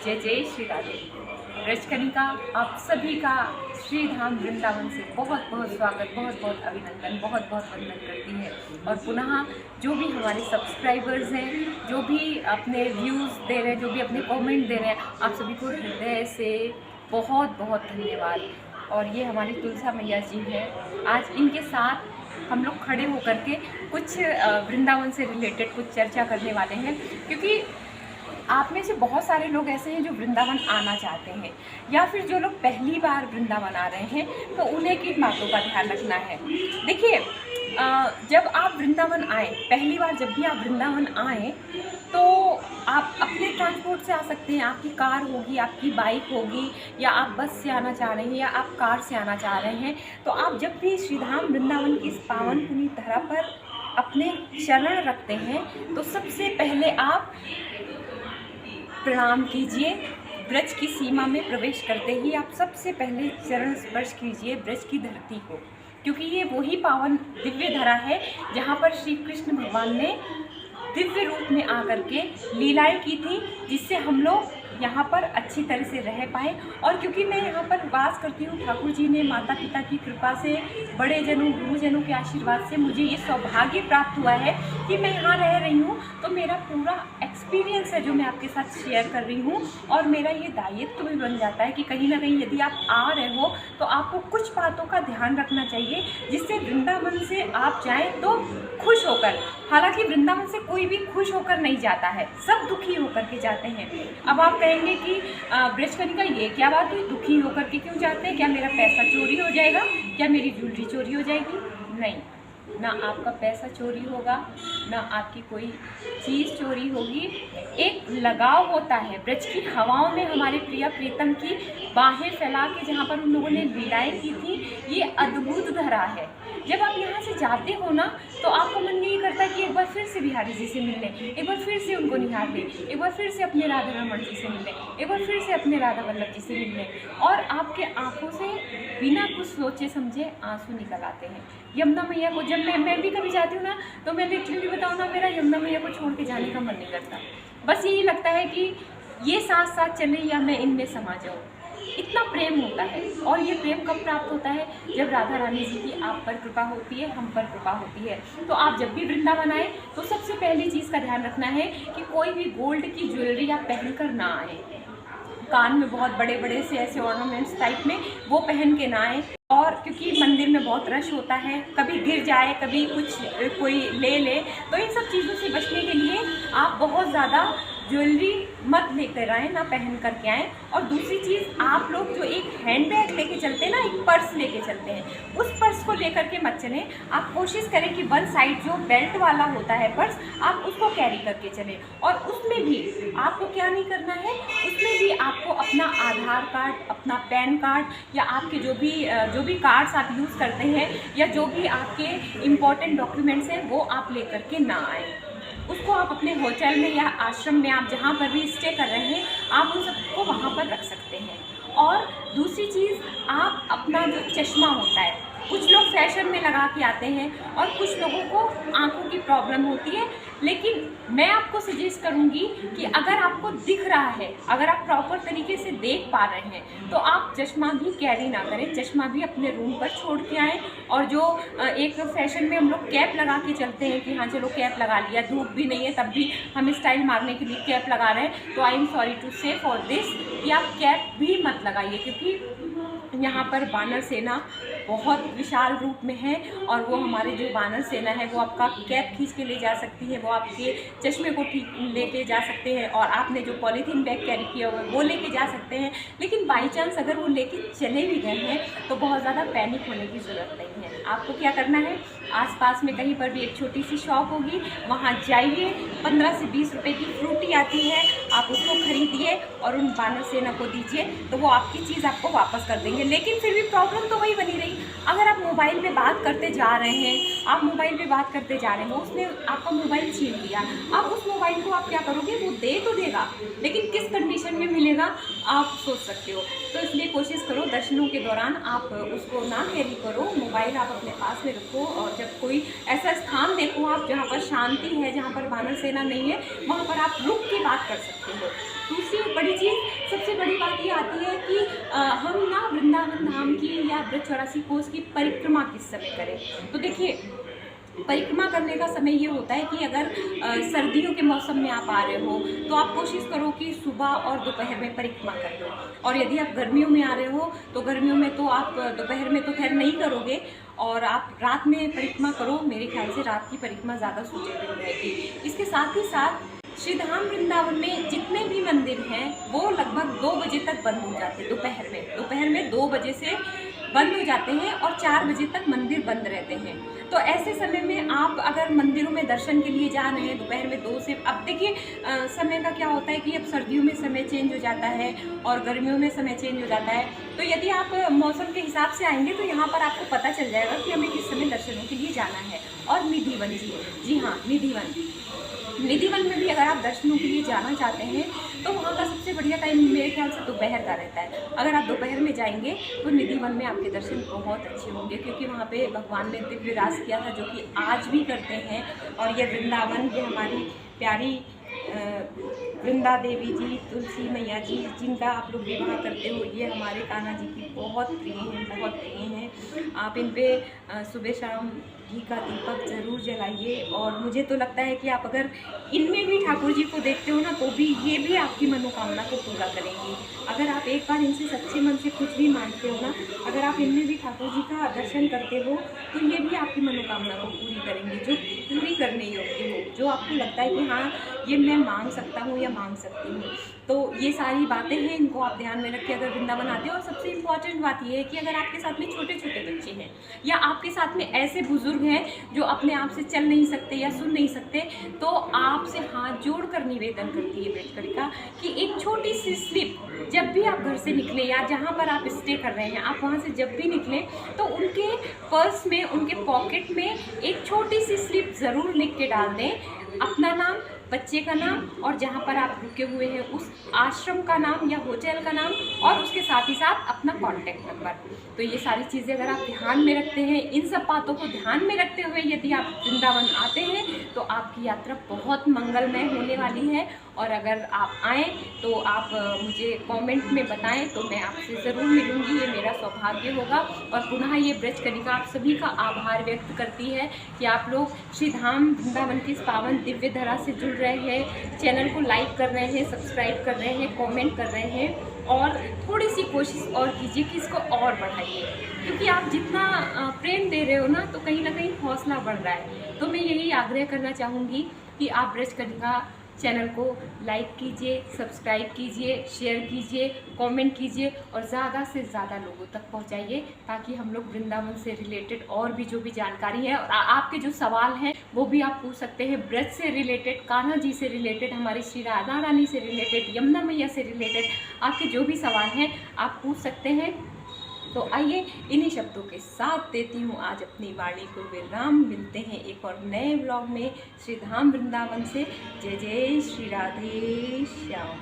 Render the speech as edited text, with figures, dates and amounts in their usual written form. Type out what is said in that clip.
जय जय श्री राधे। ब्रजकनिका आप सभी का श्री धाम वृंदावन से बहुत बहुत स्वागत, बहुत बहुत अभिनंदन, बहुत बहुत वंदन करती है। और पुनः जो भी हमारे सब्सक्राइबर्स हैं, जो भी अपने व्यूज़ दे रहे हैं, जो भी अपने कमेंट दे रहे हैं, आप सभी को हृदय से बहुत बहुत धन्यवाद। और ये हमारी तुलसा मैया जी है। आज इनके साथ हम लोग खड़े होकर के कुछ वृंदावन से रिलेटेड कुछ चर्चा करने वाले हैं, क्योंकि आप में से बहुत सारे लोग ऐसे हैं जो वृंदावन आना चाहते हैं, या फिर जो लोग पहली बार वृंदावन आ रहे हैं तो उन्हें किन बातों का ध्यान रखना है। देखिए, जब आप वृंदावन आए, पहली बार जब भी आप वृंदावन आए तो आप अपने ट्रांसपोर्ट से आ सकते हैं। आपकी कार होगी, आपकी बाइक होगी, या आप बस से आना चाह रहे हैं, या आप कार से आना चाह रहे हैं। तो आप जब भी श्रीधाम वृंदावन की इस पावन पुनी धरा पर अपने चरण रखते हैं तो सबसे पहले आप प्रणाम कीजिए। ब्रज की सीमा में प्रवेश करते ही आप सबसे पहले चरण स्पर्श कीजिए ब्रज की धरती को, क्योंकि ये वही पावन दिव्य धरा है जहाँ पर श्री कृष्ण भगवान ने दिव्य रूप में आकर के लीलाएं की थी, जिससे हम लोग यहाँ पर अच्छी तरह से रह पाए। और क्योंकि मैं यहाँ पर वास करती हूँ, ठाकुर जी ने माता पिता की कृपा से, बड़े जनों गुरुजनों के आशीर्वाद से मुझे ये सौभाग्य प्राप्त हुआ है कि मैं यहाँ रह रही हूँ। तो मेरा पूरा एक्सपीरियंस है जो मैं आपके साथ शेयर कर रही हूँ, और मेरा ये दायित्व भी बन जाता है कि कहीं ना कहीं यदि आप आ रहे हो तो आपको कुछ बातों का ध्यान रखना चाहिए, जिससे वृंदावन से आप जाएँ तो खुश होकर। हालांकि वृंदावन से कोई भी खुश होकर नहीं जाता है, सब दुखी होकर के जाते हैं। अब आप कहेंगे कि ब्रजकनिका ये क्या बात हुई, दुखी होकर के क्यों जाते हैं? क्या मेरा पैसा चोरी हो जाएगा? क्या मेरी ज्वेलरी चोरी हो जाएगी? नहीं, ना आपका पैसा चोरी होगा, ना आपकी कोई चीज़ चोरी होगी। एक लगाव होता है ब्रज की हवाओं में, हमारे प्रिय प्रीतम की बाहें फैला के जहाँ पर उन लोगों ने लीलाएं की थी। ये अद्भुत धरा है। जब आप यहाँ से जाते हो ना तो आपका मन नहीं करता कि एक बार फिर से बिहारी जी से मिल लें, एक बार फिर से उनको निहार लें, एक बार फिर से अपने राधा रमण जी से मिल लें, एक बार फिर से अपने राधा वल्लभ जी से मिल लें। और आपके आंखों से बिना कुछ सोचे समझे आंसू निकल आते हैं। यमुना मैया को जब मैं भी कभी जाती हूँ ना, तो मैं लिटरली बताऊँ ना, मेरा यमुना मैया को छोड़ के जाने का मन नहीं करता। बस यही लगता है कि ये साथ साथ चले या मैं इनमें समा जाऊँ। इतना प्रेम होता है। और ये प्रेम कब प्राप्त होता है? जब राधा रानी जी की आप पर कृपा होती है, हम पर कृपा होती है। तो आप जब भी वृंदावन आए तो सबसे पहली चीज़ का ध्यान रखना है कि कोई भी गोल्ड की ज्वेलरी आप पहन कर ना आए। कान में बहुत बड़े बड़े से ऐसे ऑर्नामेंट्स टाइप में वो पहन के ना आए। और क्योंकि मंदिर में बहुत रश होता है, कभी गिर जाए, कभी कुछ कोई ले ले, तो इन सब चीज़ों से बचने के लिए आप बहुत ज़्यादा ज्वेलरी मत लेकर आएँ, ना पहन करके आएँ। और दूसरी चीज़, आप लोग जो एक हैंड बैग लेके चलते हैं ना, एक पर्स लेके चलते हैं, उस पर्स को लेकर के मत चलें। आप कोशिश करें कि वन साइड जो बेल्ट वाला होता है पर्स, आप उसको कैरी करके चलें। और उसमें भी आपको क्या नहीं करना है, उसमें भी आपको अपना आधार कार्ड, अपना पैन कार्ड, या आपके जो भी कार्ड्स आप यूज़ करते हैं, या जो भी आपके इम्पॉर्टेंट डॉक्यूमेंट्स हैं, वो आप लेकर के ना आएँ। उसको आप अपने होटल में या आश्रम में, आप जहाँ पर भी स्टे कर रहे हैं, आप उन सबको वहाँ पर रख सकते हैं। और दूसरी चीज़, आप अपना जो चश्मा होता है, कुछ लोग फैशन में लगा के आते हैं और कुछ लोगों को आंखों की प्रॉब्लम होती है। लेकिन मैं आपको सजेस्ट करूंगी कि अगर आपको दिख रहा है, अगर आप प्रॉपर तरीके से देख पा रहे हैं, तो आप चश्मा भी कैरी ना करें, चश्मा भी अपने रूम पर छोड़ के आएँ। और जो एक फैशन में हम लोग कैप लगा के चलते हैं कि हाँ चलो कैप लगा लिया, धूप भी नहीं है तब भी हम स्टाइल मारने के लिए कैप लगा रहे हैं, तो आई एम सॉरी टू से फॉर दिस कि आप कैप भी मत लगाइए। क्योंकि यहाँ पर वानर सेना बहुत विशाल रूप में है, और वो हमारे जो वानर सेना है वो आपका कैप खींच के ले जा सकती है, वो आपके चश्मे को ठीक लेके जा सकते हैं, और आपने जो पॉलीथीन बैग कैरी किया हुआ है वो लेके जा सकते हैं। लेकिन बाई चांस अगर वो लेके चले भी गए हैं तो बहुत ज़्यादा पैनिक होने की ज़रूरत नहीं है। आपको क्या करना है, आसपास में कहीं पर भी एक छोटी सी शॉप होगी, वहाँ जाइए, 15 से 20 रुपए की फ्रूटी आती है, आप उसको खरीदिए और उन वानर सेना को दीजिए, तो वो आपकी चीज़ आपको वापस कर देंगे। लेकिन फिर भी प्रॉब्लम तो वही बनी रही। अगर आप मोबाइल पे बात करते जा रहे हैं, आप मोबाइल पे बात करते जा रहे हो, उसने आपका मोबाइल छीन लिया, अब उस मोबाइल को आप क्या करोगे? वो दे तो देगा, लेकिन किस कंडीशन में मिलेगा आप सोच सकते हो। तो इसलिए कोशिश करो दर्शनों के दौरान आप उसको ना कैरी करो, मोबाइल आप अपने पास में रखो। और जब कोई ऐसा स्थान देखो आप जहाँ पर शांति है, जहाँ पर वानर सेना नहीं है, वहाँ पर आप रुक के बात कर सकते हो। दूसरी बड़ी चीज़, सबसे बड़ी बात ये आती है कि हम ना वृंदावन धाम की या ब्रज 84 कोस की परिक्रमा किस समय करें। तो देखिए, परिक्रमा करने का समय ये होता है कि अगर सर्दियों के मौसम में आप आ रहे हो तो आप कोशिश करो कि सुबह और दोपहर में परिक्रमा कर लो, और यदि आप गर्मियों में आ रहे हो तो गर्मियों में तो आप दोपहर में तो खैर नहीं करोगे, और आप रात में परिक्रमा करो। मेरे ख्याल से रात की परिक्रमा ज़्यादा सूटेबल रहेगी। इसके साथ ही साथ श्री धाम वृंदावन में जितने भी मंदिर हैं वो लगभग 2 बजे तक बंद हो जाते हैं। दोपहर में 2 बजे से बंद हो जाते हैं और 4 बजे तक मंदिर बंद रहते हैं। तो ऐसे समय में आप अगर मंदिरों में दर्शन के लिए जा रहे हैं दोपहर में 2 से, अब देखिए समय का क्या होता है कि अब सर्दियों में समय चेंज हो जाता है और गर्मियों में समय चेंज हो जाता है। तो यदि आप मौसम के हिसाब से आएंगे तो यहाँ पर आपको पता चल जाएगा कि हमें किस समय दर्शनों के लिए जाना है। और निधिवन, जी हाँ, निधिवन में भी अगर आप दर्शनों के लिए जाना चाहते हैं तो वहाँ का सबसे बढ़िया टाइम मेरे ख्याल से दोपहर का रहता है। अगर आप दोपहर में जाएंगे तो निधिवन में आपके दर्शन बहुत अच्छे होंगे, क्योंकि वहाँ पे भगवान ने दिव्य रास किया था, जो कि आज भी करते हैं। और ये वृंदावन, ये हमारी प्यारी वृंदा देवी जी, तुलसी मैया जी, जिनका आप लोग विवाह करते हो, ये हमारे कान्हा जी की बहुत प्रिय हैं। आप इन पे सुबह शाम घी का दीपक ज़रूर जलाइए। और मुझे तो लगता है कि आप अगर इनमें भी ठाकुर जी को देखते हो ना तो भी ये भी आपकी मनोकामना को पूरा करेंगी। अगर आप एक बार इनसे सच्चे मन से कुछ भी मांगते हो ना, अगर आप इनमें भी ठाकुर जी का दर्शन करते हो तो ये भी आपकी मनोकामना को पूरी करेंगी, जो पूरी करने योग्य हो, जो आपको लगता है कि हाँ ये मैं मांग सकता हूँ या मांग सकती हूँ। तो ये सारी बातें हैं, इनको आप ध्यान में रखिए अगर वृंदावन आते हो। और सबसे इम्पॉर्टेंट बात ये है कि अगर आपके साथ में छोटे छोटे बच्चे हैं या आपके साथ में ऐसे बुजुर्ग हैं जो अपने आप से चल नहीं सकते या सुन नहीं सकते, तो आपसे हाथ जोड़कर निवेदन करती है ब्रजकलिका कि एक छोटी सी स्लिप जब भी आप घर से निकले या जहाँ पर आप स्टे कर रहे हैं, आप वहाँ से जब भी निकले तो उनके पर्स में, उनके पॉकेट में एक छोटी सी स्लिप ज़रूर लिख के डाल दें, अपना नाम, बच्चे का नाम और जहाँ पर आप रुके हुए हैं उस आश्रम का नाम या होटल का नाम, और उसके साथ ही साथ अपना कॉन्टैक्ट नंबर। तो ये सारी चीज़ें अगर आप ध्यान में रखते हैं, इन सब बातों को ध्यान में रखते हुए यदि आप वृंदावन आते हैं तो आपकी यात्रा बहुत मंगलमय होने वाली है। और अगर आप आएँ तो आप मुझे कमेंट में बताएं तो मैं आपसे ज़रूर मिलूँगी, ये मेरा सौभाग्य होगा। और पुनः ये ब्रजकलिका आप सभी का आभार व्यक्त करती है कि आप लोग श्री धाम वृंदावन की इस पावन दिव्य धरा से जुड़ रहे हैं, चैनल को लाइक कर रहे हैं, सब्सक्राइब कर रहे हैं, कमेंट कर रहे हैं, और थोड़ी सी कोशिश और कीजिए कि इसको और बढ़ाइए, क्योंकि आप जितना प्रेम दे रहे हो ना तो कहीं ना कहीं हौसला बढ़ रहा है। तो मैं यही आग्रह करना चाहूँगी कि आप ब्रजकलिका चैनल को लाइक कीजिए, सब्सक्राइब कीजिए, शेयर कीजिए, कमेंट कीजिए और ज़्यादा से ज़्यादा लोगों तक पहुंचाइए, ताकि हम लोग वृंदावन से रिलेटेड और भी जो भी जानकारी है और आपके जो सवाल हैं वो भी आप पूछ सकते हैं। ब्रज से रिलेटेड, कान्हा जी से रिलेटेड, हमारी श्री राधा रानी से रिलेटेड, यमुना मैया से रिलेटेड आपके जो भी सवाल हैं आप पूछ सकते हैं। तो आइए इन्हीं शब्दों के साथ देती हूँ आज अपनी वाणी को विराम। मिलते हैं एक और नए ब्लॉग में श्री धाम वृंदावन से। जय जय श्री राधे श्याम।